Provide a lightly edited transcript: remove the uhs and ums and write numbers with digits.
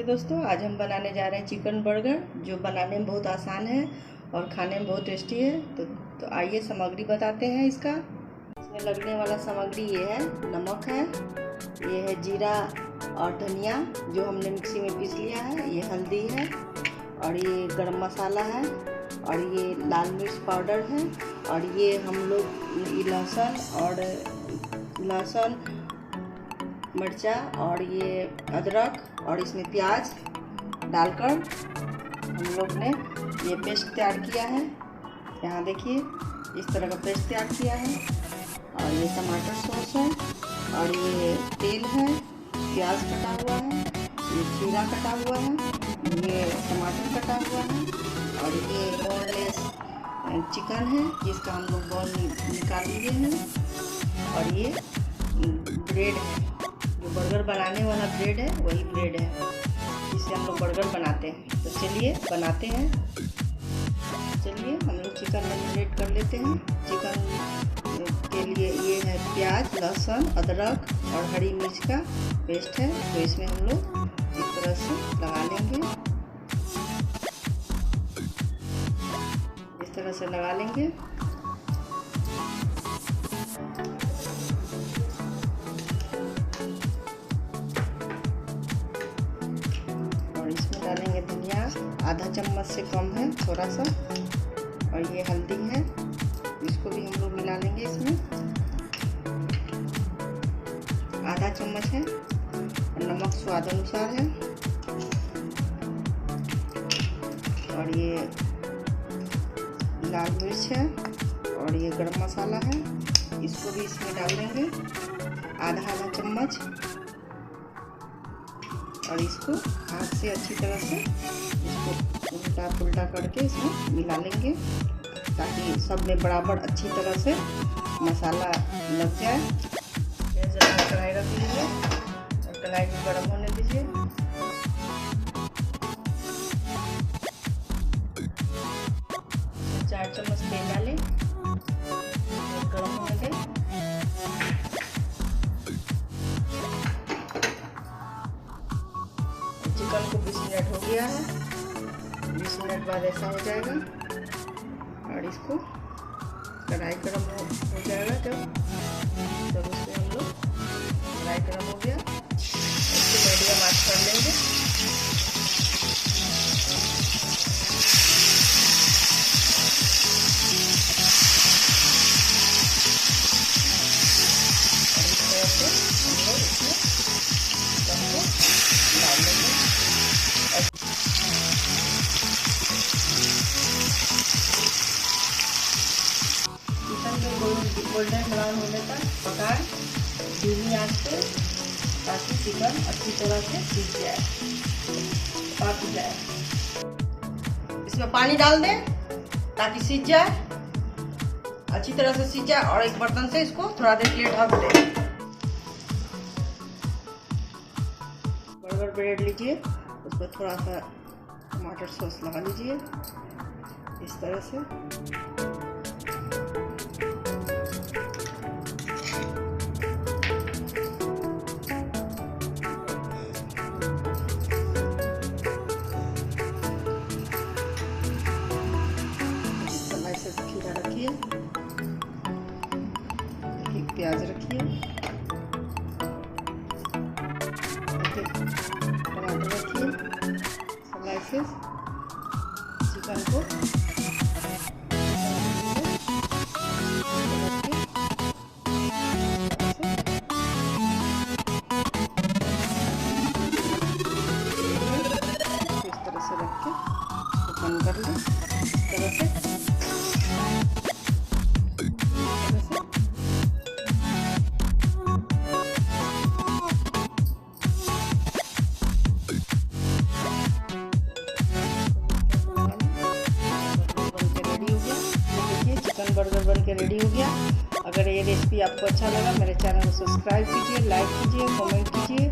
नमस्ते दोस्तों, आज हम बनाने जा रहे हैं चिकन बर्गर, जो बनाने में बहुत आसान है और खाने में बहुत टेस्टी है। तो आइए सामग्री बताते हैं इसका। इसमें लगने वाला सामग्री ये है, नमक है, ये है जीरा और धनिया जो हमने मिक्सी में पीस लिया है, ये हल्दी है और ये गरम मसाला है और ये लाल मिर्च पाउडर है और ये हम लोग लहसुन मिर्चा और ये अदरक और इसमें प्याज डालकर हम लोग ने ये पेस्ट तैयार किया है। यहाँ देखिए इस तरह का पेस्ट तैयार किया है और ये टमाटर सॉस है और ये तेल है, प्याज कटा हुआ है, ये खीरा कटा हुआ है, ये टमाटर कटा हुआ है और ये बोनलेस चिकन है जिसका हम लोग बोन निकाल लिए हैं और ये ब्रेड है, जो बर्गर बनाने वाला ब्रेड है वही ब्रेड है जिससे हम लोग बर्गर बनाते हैं। तो चलिए बनाते हैं। चलिए हम लोग चिकन मैरिनेट कर लेते हैं। चिकन के लिए ये है प्याज, लहसुन, अदरक और हरी मिर्च का पेस्ट है, तो इसमें हम लोग इस तरह से लगा लेंगे, इस तरह से लगा लेंगे। डालेंगे धनिया, आधा चम्मच से कम है थोड़ा सा, और ये हल्दी है, इसको भी हम लोग मिला लेंगे। इसमें आधा चम्मच है और नमक स्वाद अनुसार है और ये लाल मिर्च है और ये गरम मसाला है, इसको भी इसमें डाल देंगे आधा चम्मच और इसको हाथ से अच्छी तरह से इसको उल्टा पुल्टा करके इसमें मिला लेंगे ताकि सब में बराबर अच्छी तरह से मसाला लग जाए। जरा कढ़ाई रख लीजिए और कढ़ाई को गर्म होने दीजिए। चार चम्मच तेल डालें, गर्म होने दें। चिकन को 20 मिनट हो गया है, 20 मिनट बाद ऐसा हो जाएगा और इसको कढ़ाई गर्म हो जाएगा जब उसमें हम लोग कढ़ाई गर्म हो गया इसको मीडियम आंच कर लेंगे। और इस तरह से हम लोग इसमें सबको डाल लेंगे। चिकन को गोल्डन ब्राउन होने तक पकाएं धीमी आंच पे ताकि चिकन अच्छी तरह से सीख जाए, पक जाए। इसमें पानी डाल दें ताकि सीख जाए, अच्छी तरह से सीख जाए और एक बर्तन से इसको थोड़ा देर के लिए ढक दें। बर्गर ब्रेड लीजिए, उस पर थोड़ा सा टमाटर सॉस लगा लीजिए इस तरह से। स्लाइसेस खीरा रखिए, एक प्याज रखिए, टमाटर रखिए, स्लाइसेस। चिकन को इस तरह से रख के बंद कर लें, इस तरह से। चिकन बर्गर बन के रेडी हो गया। अगर ये रेसिपी आपको अच्छा लगा, मेरे चैनल को सब्सक्राइब कीजिए, लाइक कीजिए, कमेंट कीजिए।